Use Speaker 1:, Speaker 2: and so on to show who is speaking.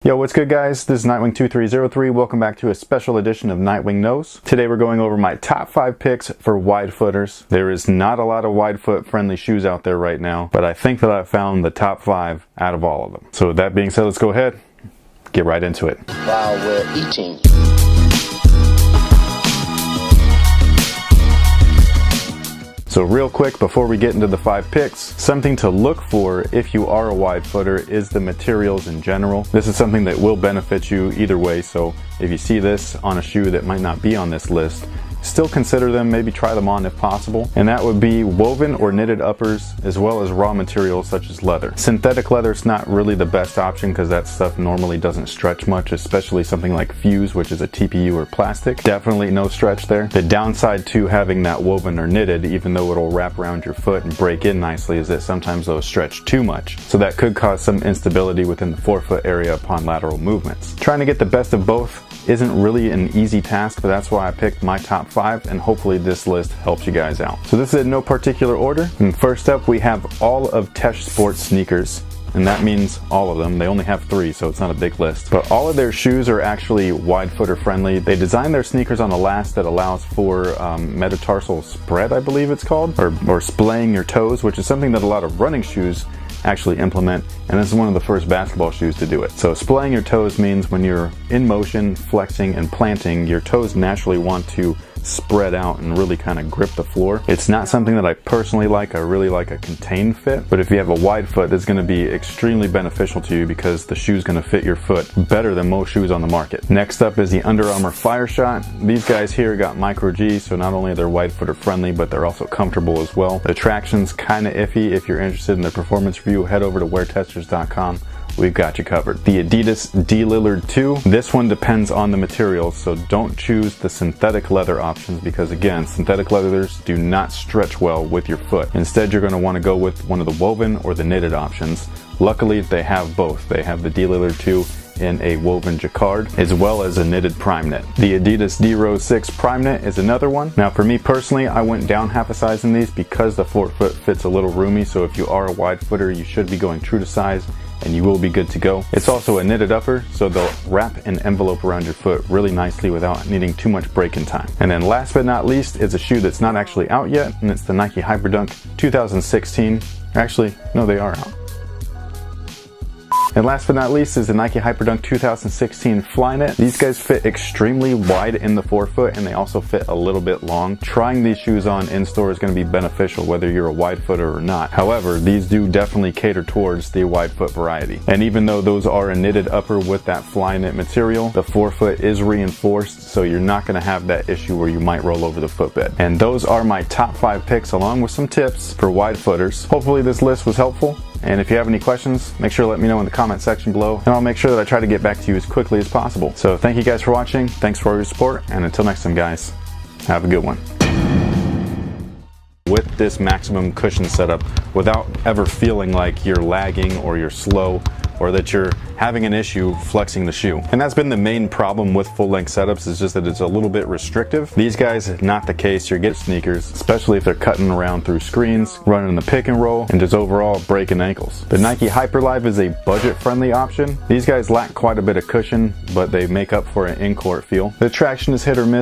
Speaker 1: Yo, what's good guys? This is Nightwing2303. Welcome back to a special edition of Nightwing Knows. Today we're going over my top 5 picks for wide footers. There is not a lot of wide foot friendly shoes out there right now, but I think that I found the top 5 out of all of them. So with that being said, let's go ahead, get right into it.
Speaker 2: While we're eating.
Speaker 1: So real quick, before we get into the 5 picks, something to look for if you are a wide footer is the materials in general. This is something that will benefit you either way, so if you see this on a shoe that might not be on this list, still consider them, maybe try them on if possible. And that would be woven or knitted uppers, as well as raw materials such as leather. Synthetic leather is not really the best option because that stuff normally doesn't stretch much, especially something like fuse, which is a TPU or plastic. Definitely no stretch there. The downside to having that woven or knitted, even though it'll wrap around your foot and break in nicely, is that sometimes those stretch too much. So that could cause some instability within the forefoot area upon lateral movements. Trying to get the best of both isn't really an easy task, but that's why I picked my top 5, and hopefully this list helps you guys out. So this is in no particular order, and first up we have all of Tesh Sports sneakers, and that means all of them. They only have 3, so it's not a big list. But all of their shoes are actually wide footer friendly. They designed their sneakers on a last that allows for metatarsal spread, I believe it's called, or splaying your toes, which is something that a lot of running shoes actually implement, and this is one of the first basketball shoes to do it. So splaying your toes means when you're in motion, flexing and planting, your toes naturally want to spread out and really kind of grip the floor. It's not something that I personally like. I really like a contained fit, but if you have a wide foot, it's going to be extremely beneficial to you because the shoe's going to fit your foot better than most shoes on the market. Next up is the Under Armour Fire Shot. These guys here got micro G, so not only are they wide footer friendly, but they're also comfortable as well. The traction's kind of iffy. If you're interested in the performance review, head over to weartesters.com. We've got you covered. The Adidas D Lillard 2. This one depends on the materials, so don't choose the synthetic leather options because, again, synthetic leathers do not stretch well with your foot. Instead, you're going to want to go with one of the woven or the knitted options. Luckily, they have both. They have the D Lillard 2 in a woven jacquard, as well as a knitted prime knit. The Adidas D Rose 6 prime knit is another one. Now for me personally, I went down half a size in these because the forefoot fits a little roomy, so if you are a wide footer, you should be going true to size and you will be good to go. It's also a knitted upper, so they'll wrap an envelope around your foot really nicely without needing too much break-in time. And then last but not least is a shoe that's not actually out yet, and it's the Nike Hyperdunk 2016. Actually, no, they are out. And last but not least is the Nike Hyperdunk 2016 Flyknit. These guys fit extremely wide in the forefoot, and they also fit a little bit long. Trying these shoes on in store is going to be beneficial whether you're a wide footer or not. However, these do definitely cater towards the wide foot variety. And even though those are a knitted upper with that Flyknit material, the forefoot is reinforced, so you're not going to have that issue where you might roll over the footbed. And those are my top 5 picks along with some tips for wide footers. Hopefully this list was helpful. And if you have any questions, make sure to let me know in the comment section below, and I'll make sure that I try to get back to you as quickly as possible. So thank you guys for watching, thanks for all your support, and until next time guys, have a good one. With this maximum cushion setup, without ever feeling like you're lagging or you're slow, or that you're having an issue flexing the shoe. And that's been the main problem with full-length setups, is just that it's a little bit restrictive. These guys, not the case. You're getting sneakers, especially if they're cutting around through screens, running the pick and roll, and just overall breaking ankles. The Nike Hyperlive is a budget-friendly option. These guys lack quite a bit of cushion, but they make up for an in-court feel. The traction is hit or miss.